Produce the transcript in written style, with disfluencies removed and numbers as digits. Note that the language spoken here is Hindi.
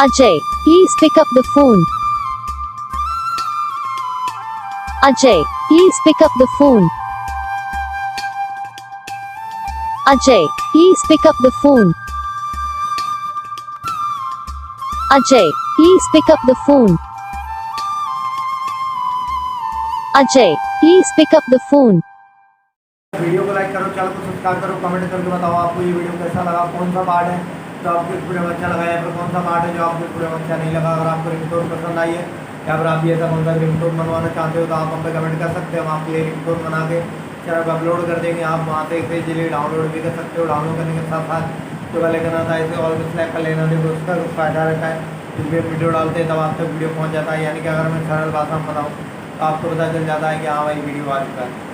Ajay, please pick up the phone. Ajay, please pick up the phone. Ajay, please pick up the phone. Ajay, please pick up the phone. Ajay, please pick up the phone. Video को लाइक करो, चैनल को सब्सक्राइब करो, कमेंट करके बताओ आपको ये वीडियो कैसा लगा, कौन सा पार्ट है जो आपको इस वीडियो में अच्छा लगा या फिर कौन सा पार्ट है जो आपको इस वीडियो में अच्छा नहीं लगा। अगर आपको रिंगटोन पसंद आई है या फिर आप ये ऐसा कौन सा रिंगटोन बनवाना चाहते हो तो आप हम पे कमेंट कर सकते हो। हम आपके लिए रिंगटोन बना के चैनल पर अपलोड कर देंगे। आप वहाँ से इसे इजीली डाउनलोड भी कर सकते हो। डाउनलोड करने के साथ साथ जो गले करना था इसे ऑल सेलेक्ट कर लेना, देखो उसका कुछ फ़ायदा रहता है। जब भी वीडियो डालते हैं तब आप तक वीडियो पहुँच जाता है, यानी कि अगर मैं सरल भाषा में बताऊँ तो आपको पता चल जाता है कि हाँ भाई वीडियो आ चुका है।